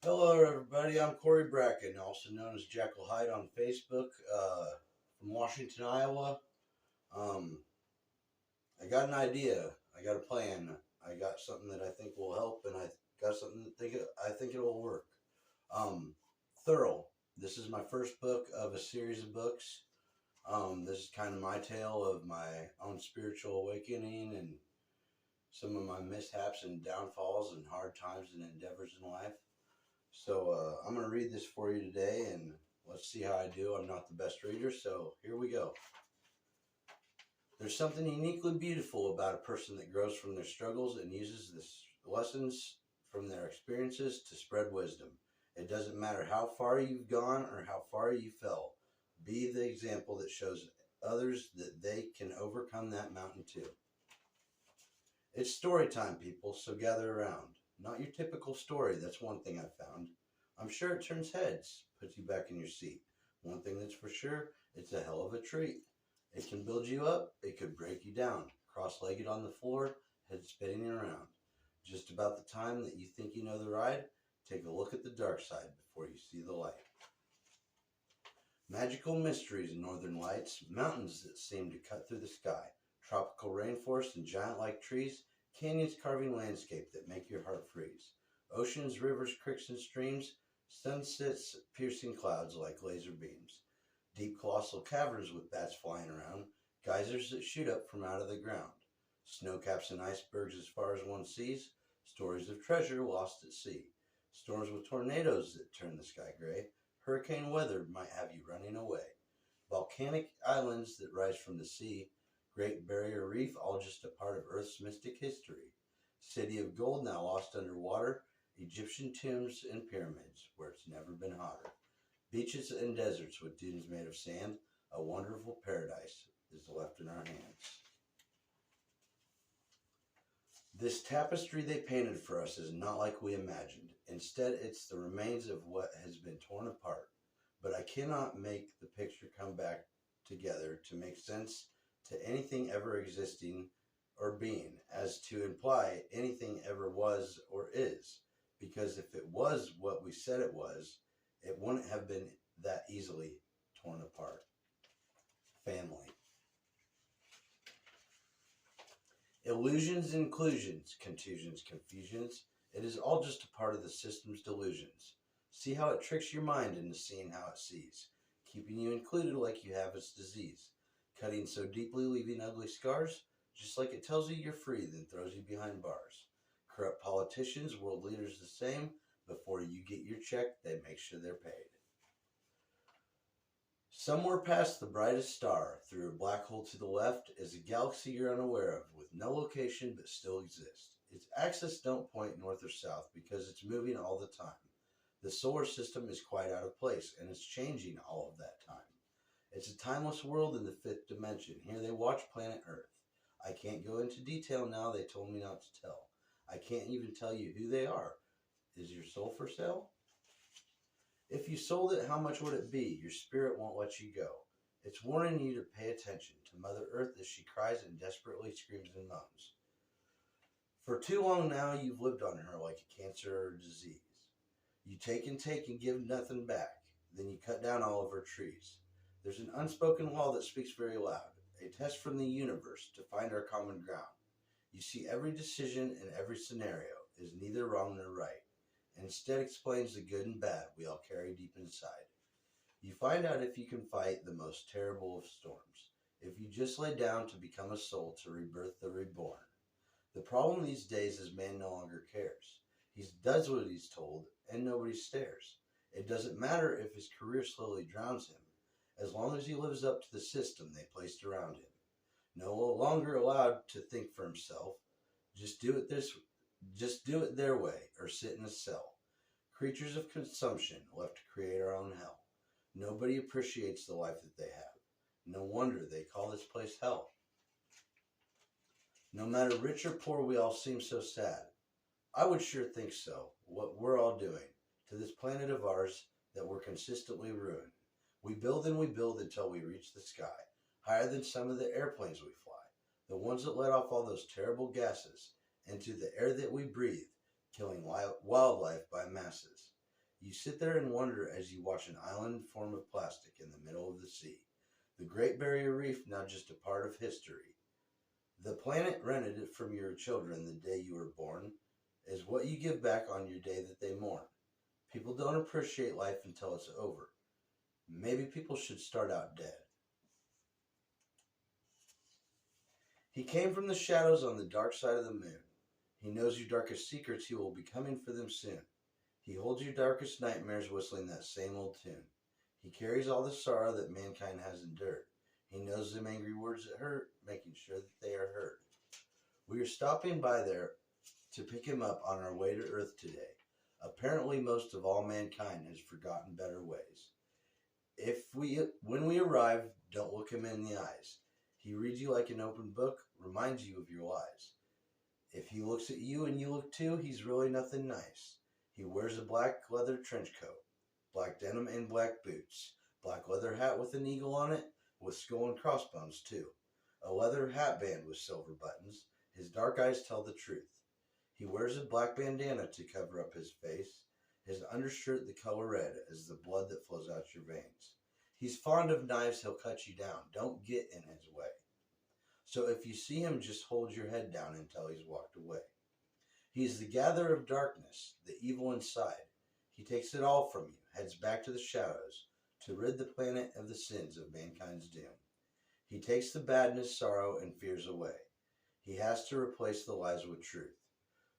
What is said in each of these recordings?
Hello, everybody. I'm Corey Bracken, also known as Jekyll Hyde on Facebook, from Washington, Iowa. Um, I got an idea. I got a plan. I got something that I think will help, and I got something that I think it will work. Um, Thorough. This is my first book of a series of books. This is kind of my tale of my own spiritual awakening and some of my mishaps and downfalls and hard times and endeavors in life. So I'm going to read this for you today, and let's see how I do. I'm not the best reader, so here we go. There's something uniquely beautiful about a person that grows from their struggles and uses the lessons from their experiences to spread wisdom. It doesn't matter how far you've gone or how far you fell. Be the example that shows others that they can overcome that mountain too. It's story time, people, so gather around. Not your typical story, that's one thing I've found. I'm sure it turns heads, puts you back in your seat. One thing that's for sure, it's a hell of a treat. It can build you up, it could break you down, cross-legged on the floor, head spinning around. Just about the time that you think you know the ride, take a look at the dark side before you see the light. Magical mysteries in northern lights, mountains that seem to cut through the sky, tropical rainforests and giant-like trees, canyons carving landscape that make your heart freeze, oceans, rivers, creeks, and streams, sunsets piercing clouds like laser beams, deep colossal caverns with bats flying around, geysers that shoot up from out of the ground, snow caps and icebergs as far as one sees, stories of treasure lost at sea, storms with tornadoes that turn the sky gray, hurricane weather might have you running away, volcanic islands that rise from the sea, Great Barrier Reef, all just a part of Earth's mystic history, city of gold now lost underwater, Egyptian tombs and pyramids where it's never been hotter, beaches and deserts with dunes made of sand, a wonderful paradise is left in our hands. This tapestry they painted for us is not like we imagined. Instead, it's the remains of what has been torn apart. But I cannot make the picture come back together to make sense to anything ever existing or being, as to imply anything ever was or is. Because if it was what we said it was, it wouldn't have been that easily torn apart. Family. Illusions, inclusions, contusions, confusions, it is all just a part of the system's delusions. See how it tricks your mind into seeing how it sees, keeping you included like you have its disease, cutting so deeply leaving ugly scars, just like it tells you you're free then throws you behind bars. Corrupt politicians, world leaders the same, before you get your check, they make sure they're paid. Somewhere past the brightest star, through a black hole to the left, is a galaxy you're unaware of, with no location but still exists. Its axis don't point north or south because it's moving all the time. The solar system is quite out of place, and it's changing all of that time. It's a timeless world in the fifth dimension. Here they watch planet Earth. I can't go into detail now, they told me not to tell. I can't even tell you who they are. Is your soul for sale? If you sold it, how much would it be? Your spirit won't let you go. It's warning you to pay attention to Mother Earth as she cries and desperately screams and moans. For too long now, you've lived on her like a cancer or a disease. You take and give nothing back. Then you cut down all of her trees. There's an unspoken law that speaks very loud, a test from the universe to find our common ground. You see, every decision in every scenario is neither wrong nor right, and instead explains the good and bad we all carry deep inside. You find out if you can fight the most terrible of storms, if you just lay down to become a soul to rebirth the reborn. The problem these days is man no longer cares. He does what he's told, and nobody stares. It doesn't matter if his career slowly drowns him, as long as he lives up to the system they placed around him. No longer allowed to think for himself. Just do it this just do it their way or sit in a cell. Creatures of consumption left to create our own hell. Nobody appreciates the life that they have. No wonder they call this place hell. No matter rich or poor, we all seem so sad. I would sure think so, what we're all doing to this planet of ours that we're consistently ruined. We build and we build until we reach the sky, higher than some of the airplanes we fly, the ones that let off all those terrible gases into the air that we breathe, killing wildlife by masses. You sit there and wonder as you watch an island form of plastic in the middle of the sea. The Great Barrier Reef, not just a part of history. The planet rented it from your children the day you were born, is what you give back on your day that they mourn. People don't appreciate life until it's over. Maybe people should start out dead. He came from the shadows on the dark side of the moon. He knows your darkest secrets. He will be coming for them soon. He holds your darkest nightmares whistling that same old tune. He carries all the sorrow that mankind has endured. He knows them angry words that hurt, making sure that they are heard. We are stopping by there to pick him up on our way to Earth today. Apparently, most of all mankind has forgotten better ways. When we arrive, don't look him in the eyes. He reads you like an open book, reminds you of your lies. If he looks at you and you look too, he's really nothing nice. He wears a black leather trench coat, black denim and black boots, black leather hat with an eagle on it, with skull and crossbones too. A leather hat band with silver buttons. His dark eyes tell the truth. He wears a black bandana to cover up his face, his undershirt the color red as the blood that flows out your veins. He's fond of knives, he'll cut you down. Don't get in his way. So if you see him, just hold your head down until he's walked away. He's the gatherer of darkness, the evil inside. He takes it all from you, heads back to the shadows, to rid the planet of the sins of mankind's doom. He takes the badness, sorrow, and fears away. He has to replace the lies with truth.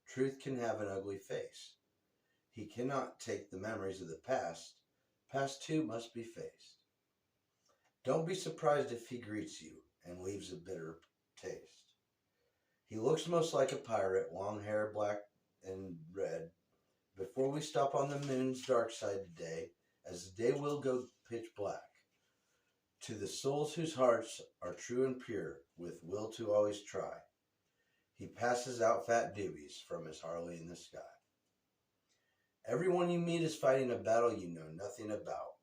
Truth can have an ugly face. He cannot take the memories of the past. Past too must be faced. Don't be surprised if he greets you and leaves a bitter taste. He looks most like a pirate, long hair, black and red. Before we stop on the moon's dark side today, as the day will go pitch black, to the souls whose hearts are true and pure, with will to always try, he passes out fat doobies from his Harley in the sky. Everyone you meet is fighting a battle you know nothing about.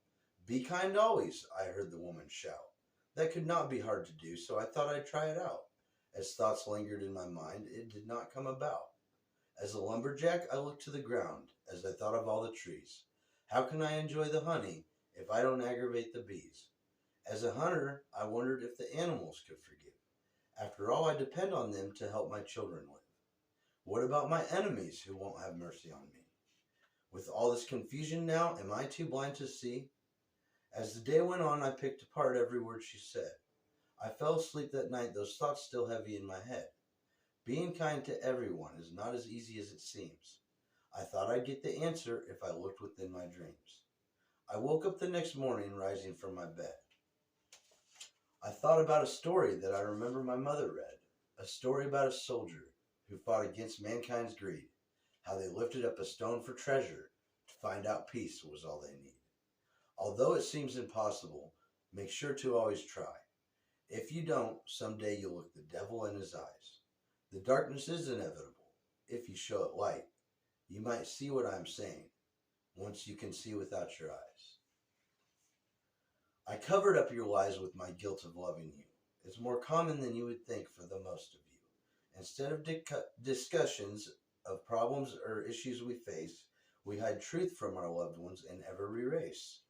Be kind always, I heard the woman shout. That could not be hard to do, so I thought I'd try it out. As thoughts lingered in my mind, it did not come about. As a lumberjack, I looked to the ground, as I thought of all the trees. How can I enjoy the honey if I don't aggravate the bees? As a hunter, I wondered if the animals could forgive. After all, I depend on them to help my children live. What about my enemies who won't have mercy on me? With all this confusion now, am I too blind to see? As the day went on, I picked apart every word she said. I fell asleep that night, those thoughts still heavy in my head. Being kind to everyone is not as easy as it seems. I thought I'd get the answer if I looked within my dreams. I woke up the next morning, rising from my bed. I thought about a story that I remember my mother read, a story about a soldier who fought against mankind's greed, how they lifted up a stone for treasure to find out peace was all they need. Although it seems impossible, make sure to always try. If you don't, someday you'll look the devil in his eyes. The darkness is inevitable. If you show it light, you might see what I'm saying, once you can see without your eyes. I covered up your lies with my guilt of loving you. It's more common than you would think for the most of you. Instead of discussions of problems or issues we face, we hide truth from our loved ones and ever erase.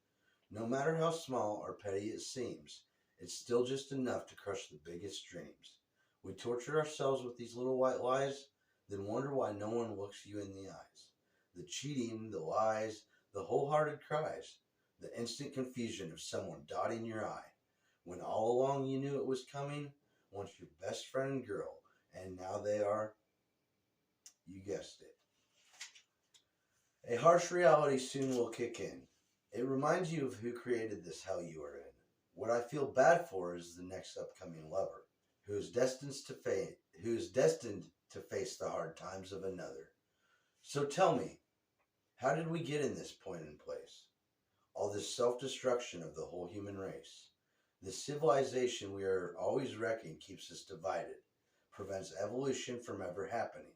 No matter how small or petty it seems, it's still just enough to crush the biggest dreams. We torture ourselves with these little white lies, then wonder why no one looks you in the eyes. The cheating, the lies, the wholehearted cries, the instant confusion of someone dotting your I, when all along you knew it was coming, once your best friend and girl, and now they are, you guessed it. A harsh reality soon will kick in. It reminds you of who created this hell you are in. What I feel bad for is the next upcoming lover, who is destined to face the hard times of another. So tell me, how did we get in this point in place? All this self-destruction of the whole human race. This civilization we are always wrecking keeps us divided, prevents evolution from ever happening.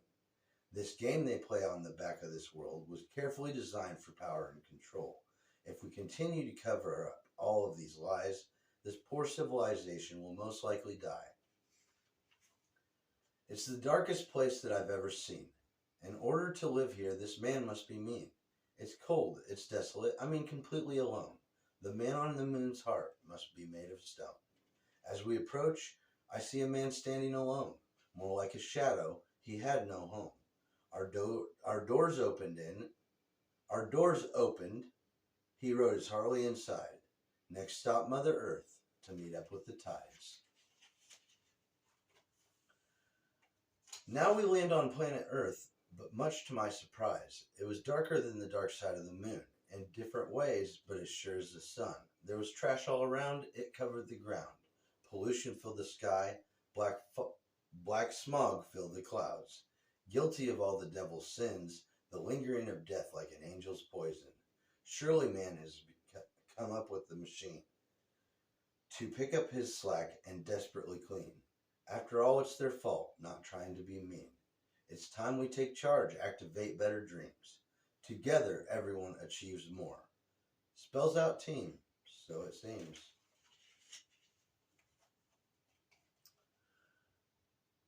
This game they play on the back of this world was carefully designed for power and control. If we continue to cover up all of these lies, this poor civilization will most likely die. It's the darkest place that I've ever seen. In order to live here, this man must be mean. It's cold, it's desolate, I mean completely alone. The man on the moon's heart must be made of stone. As we approach, I see a man standing alone, more like a shadow. He had no home. Our doors opened in. Our doors opened. He rode his Harley inside. Next stop, Mother Earth, to meet up with the tides. Now we land on planet Earth, but much to my surprise, it was darker than the dark side of the moon, in different ways, but as sure as the sun. There was trash all around, it covered the ground. Pollution filled the sky, black smog filled the clouds. Guilty of all the devil's sins, the lingering of death like an angel's poison. Surely man has come up with the machine to pick up his slack and desperately clean. After all, it's their fault, not trying to be mean. It's time we take charge, activate better dreams. Together, everyone achieves more. Spells out team, so it seems.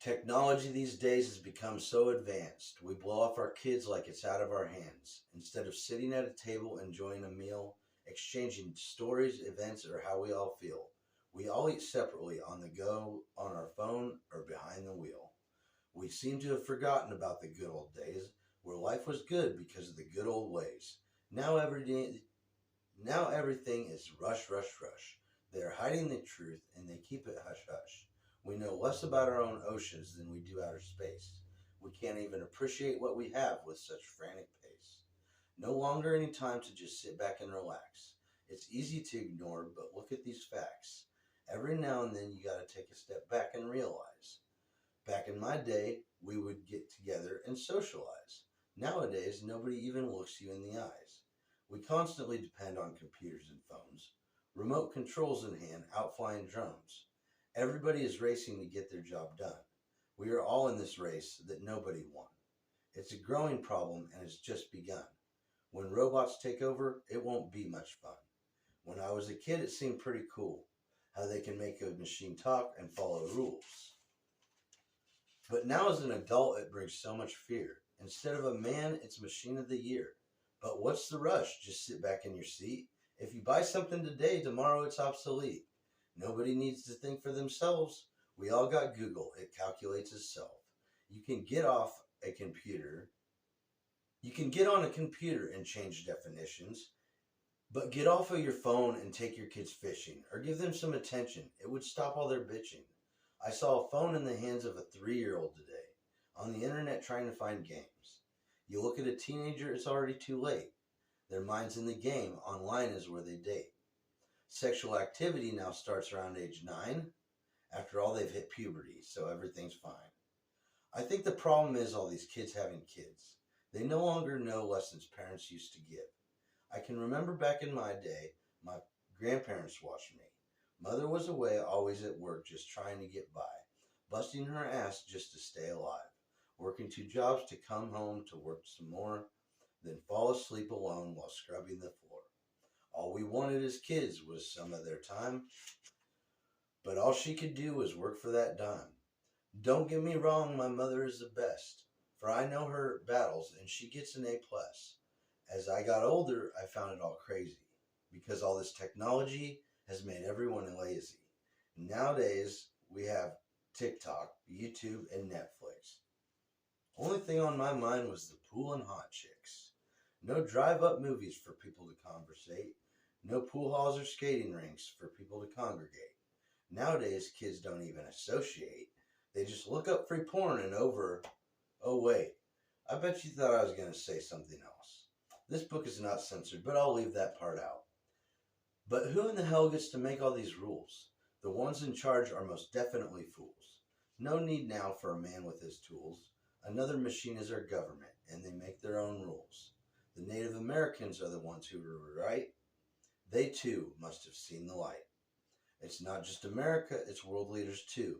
Technology these days has become so advanced, we blow off our kids like it's out of our hands. Instead of sitting at a table enjoying a meal, exchanging stories, events, or how we all feel, we all eat separately on the go, on our phone, or behind the wheel. We seem to have forgotten about the good old days, where life was good because of the good old ways. Now everything is rush, rush, rush. They are hiding the truth, and they keep it hush, hush. We know less about our own oceans than we do outer space. We can't even appreciate what we have with such frantic pace. No longer any time to just sit back and relax. It's easy to ignore, but look at these facts. Every now and then you gotta take a step back and realize. Back in my day, we would get together and socialize. Nowadays, nobody even looks you in the eyes. We constantly depend on computers and phones, remote controls in hand, outflying drones. Everybody is racing to get their job done. We are all in this race that nobody won. It's a growing problem and it's just begun. When robots take over, it won't be much fun. When I was a kid, it seemed pretty cool how they can make a machine talk and follow rules. But now as an adult, it brings so much fear. Instead of a man, it's Machine of the Year. But what's the rush? Just sit back in your seat. If you buy something today, tomorrow it's obsolete. Nobody needs to think for themselves. We all got Google. It calculates itself. You can get on a computer and change definitions, but get off of your phone and take your kids fishing or give them some attention. It would stop all their bitching. I saw a phone in the hands of a 3-year-old today on the internet trying to find games. You look at a teenager, it's already too late. Their mind's in the game. Online is where they date. Sexual activity now starts around age 9. After all, they've hit puberty, so everything's fine. I think the problem is all these kids having kids. They no longer know lessons parents used to give. I can remember back in my day, my grandparents watched me. Mother was away, always at work, just trying to get by, busting her ass just to stay alive, working 2 jobs to come home to work some more, then fall asleep alone while scrubbing the floor. All we wanted as kids was some of their time, but all she could do was work for that dime. Don't get me wrong, my mother is the best, for I know her battles and she gets an A+. As I got older, I found it all crazy, because all this technology has made everyone lazy. Nowadays, we have TikTok, YouTube, and Netflix. Only thing on my mind was the pool and hot chicks. No drive-up movies for people to conversate. No pool halls or skating rinks for people to congregate. Nowadays, kids don't even associate. They just look up free porn and over. Oh wait, I bet you thought I was going to say something else. This book is not censored, but I'll leave that part out. But who in the hell gets to make all these rules? The ones in charge are most definitely fools. No need now for a man with his tools. Another machine is our government, and they make their own rules. The Native Americans are the ones who were right. They too must have seen the light. It's not just America, it's world leaders too.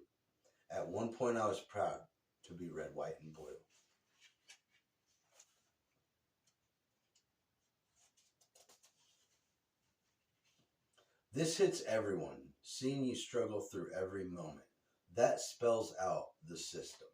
At one point I was proud to be red, white, and blue. This hits everyone, seeing you struggle through every moment. That spells out the system.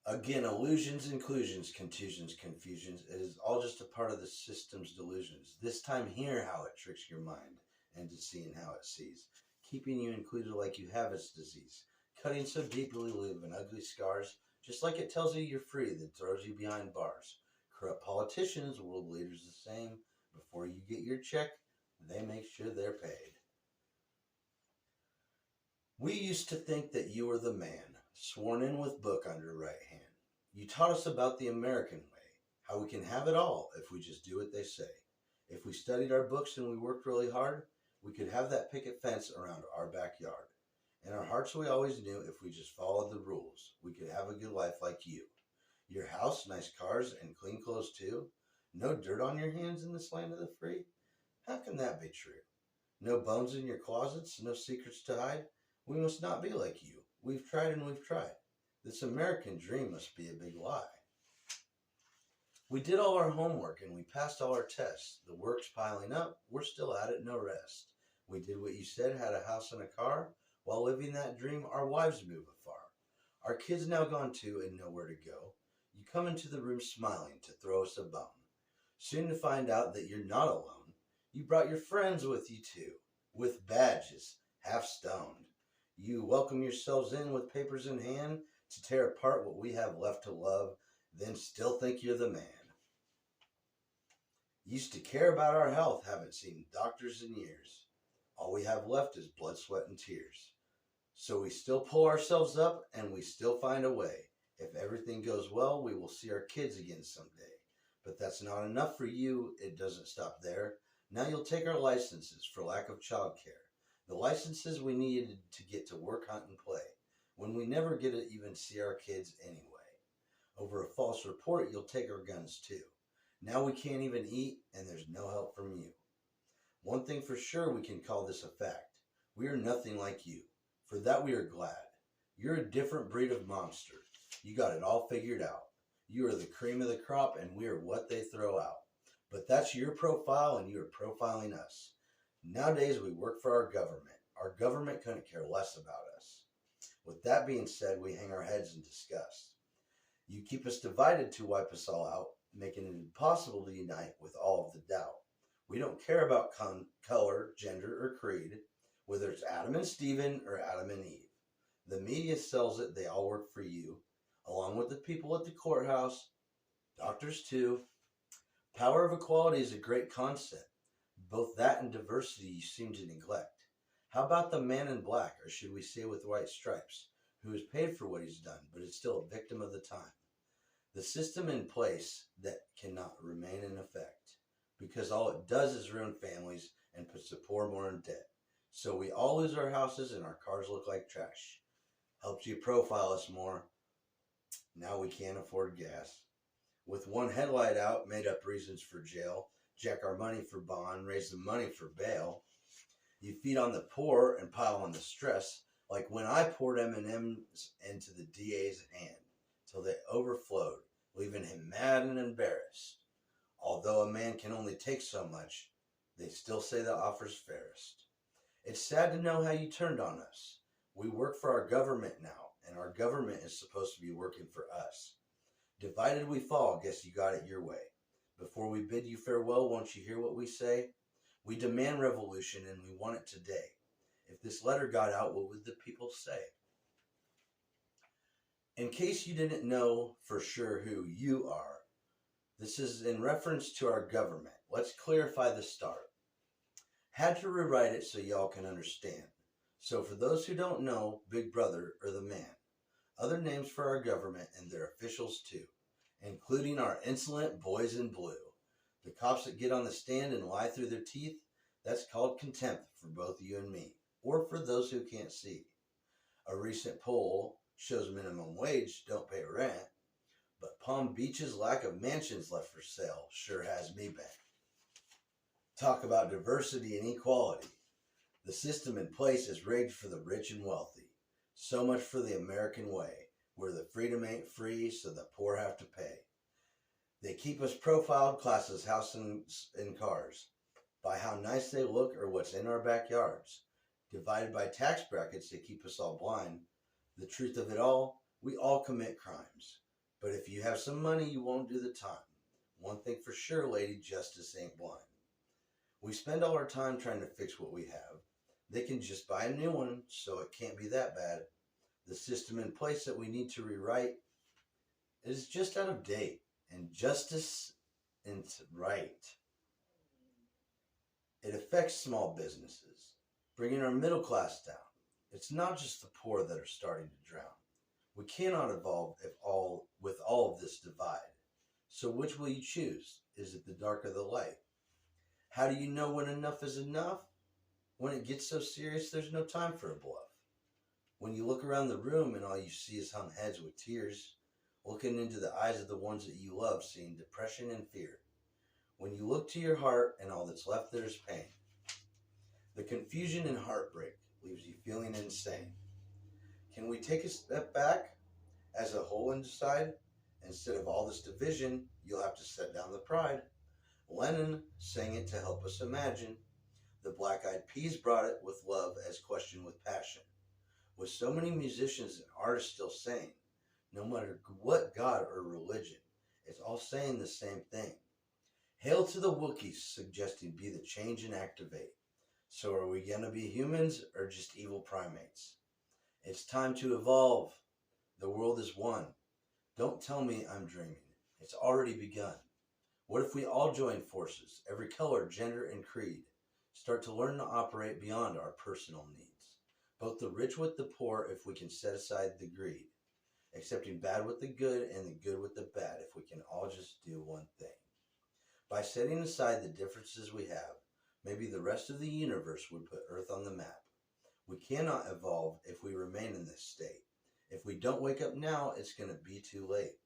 Again, illusions, inclusions, contusions, confusions. It is all just a part of the system's delusions. This time, hear how it tricks your mind into seeing how it sees, keeping you included like you have its disease, cutting so deeply, leaving ugly scars, just like it tells you you're free, then throws you behind bars. Corrupt politicians, world leaders the same. Before you get your check, they make sure they're paid. We used to think that you were the man, sworn in with book under right hand. You taught us about the American way, how we can have it all if we just do what they say. If we studied our books and we worked really hard, we could have that picket fence around our backyard. In our hearts, we always knew if we just followed the rules, we could have a good life like you. Your house, nice cars, and clean clothes too. No dirt on your hands in this land of the free. How can that be true? No bones in your closets, no secrets to hide. We must not be like you. We've tried and we've tried. This American dream must be a big lie. We did all our homework and we passed all our tests. The work's piling up. We're still at it, no rest. We did what you said, had a house and a car. While living that dream, our wives move afar. Our kids now gone too and nowhere to go. You come into the room smiling to throw us a bone. Soon to find out that you're not alone. You brought your friends with you too, with badges, half stoned. You welcome yourselves in with papers in hand to tear apart what we have left to love, then still think you're the man. Used to care about our health, haven't seen doctors in years. All we have left is blood, sweat, and tears. So we still pull ourselves up and we still find a way. If everything goes well, we will see our kids again someday. But that's not enough for you. It doesn't stop there. Now you'll take our licenses for lack of childcare. The licenses we needed to get to work, hunt, and play, when we never get to even see our kids anyway. Over a false report, you'll take our guns too. Now we can't even eat, and there's no help from you. One thing for sure, we can call this a fact. We are nothing like you. For that we are glad. You're a different breed of monster. You got it all figured out. You are the cream of the crop, and we are what they throw out. But that's your profile, and you are profiling us. Nowadays, we work for our government. Our government couldn't care less about us. With that being said, we hang our heads in disgust. You keep us divided to wipe us all out, making it impossible to unite with all of the doubt. We don't care about color, gender, or creed, whether it's Adam and Stephen or Adam and Eve. The media sells it, they all work for you, along with the people at the courthouse, doctors too. Power of equality is a great concept. Both that and diversity you seem to neglect. How about the man in black, or should we say with white stripes, who is paid for what he's done, but is still a victim of the time? The system in place that cannot remain in effect, because all it does is ruin families and puts the poor more in debt. So we all lose our houses and our cars look like trash. Helps you profile us more. Now we can't afford gas. With one headlight out, made up reasons for jail, jack our money for bond, raise the money for bail. You feed on the poor and pile on the stress, like when I poured M&Ms into the DA's hand till they overflowed, leaving him mad and embarrassed. Although a man can only take so much, they still say the offer's fairest. It's sad to know how you turned on us. We work for our government now, and our government is supposed to be working for us. Divided we fall, guess you got it your way. Before we bid you farewell, won't you hear what we say? We demand revolution, and we want it today. If this letter got out, what would the people say? In case you didn't know for sure who you are, this is in reference to our government. Let's clarify the start. Had to rewrite it so y'all can understand. So for those who don't know, Big Brother or the Man. Other names for our government and their officials too, including our insolent boys in blue. The cops that get on the stand and lie through their teeth, that's called contempt for both you and me, or for those who can't see. A recent poll shows minimum wage don't pay rent, but Palm Beach's lack of mansions left for sale sure has me bent. Talk about diversity and equality. The system in place is rigged for the rich and wealthy. So much for the American way, where the freedom ain't free, so the poor have to pay. They keep us profiled, classes, houses, and cars, by how nice they look or what's in our backyards. Divided by tax brackets, they keep us all blind. The truth of it all, we all commit crimes. But if you have some money, you won't do the time. One thing for sure, lady, justice ain't blind. We spend all our time trying to fix what we have. They can just buy a new one, so it can't be that bad. The system in place that we need to rewrite is just out of date, and justice isn't right. It affects small businesses, bringing our middle class down. It's not just the poor that are starting to drown. We cannot evolve with all of this divide. So which will you choose? Is it the dark or the light? How do you know when enough is enough? When it gets so serious, there's no time for a bluff. When you look around the room and all you see is hung heads with tears, looking into the eyes of the ones that you love, seeing depression and fear. When you look to your heart and all that's left there is pain. The confusion and heartbreak leaves you feeling insane. Can we take a step back as a whole and decide? Instead of all this division, you'll have to set down the pride. Lennon sang it to help us imagine. The Black Eyed Peas brought it with love as questioned with passion. With so many musicians and artists still saying, no matter what God or religion, it's all saying the same thing. Hail to the Wookiees, suggesting be the change and activate. So are we going to be humans or just evil primates? It's time to evolve. The world is one. Don't tell me I'm dreaming. It's already begun. What if we all join forces, every color, gender, and creed, start to learn to operate beyond our personal needs? Both the rich with the poor if we can set aside the greed. Accepting bad with the good and the good with the bad if we can all just do one thing. By setting aside the differences we have, maybe the rest of the universe would put Earth on the map. We cannot evolve if we remain in this state. If we don't wake up now, it's going to be too late.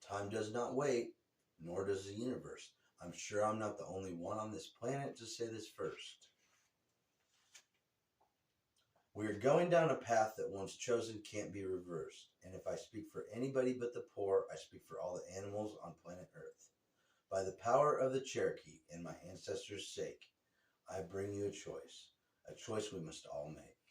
Time does not wait, nor does the universe. I'm sure I'm not the only one on this planet to say this first. We are going down a path that once chosen can't be reversed. And if I speak for anybody but the poor, I speak for all the animals on planet Earth. By the power of the Cherokee and my ancestors' sake, I bring you a choice we must all make.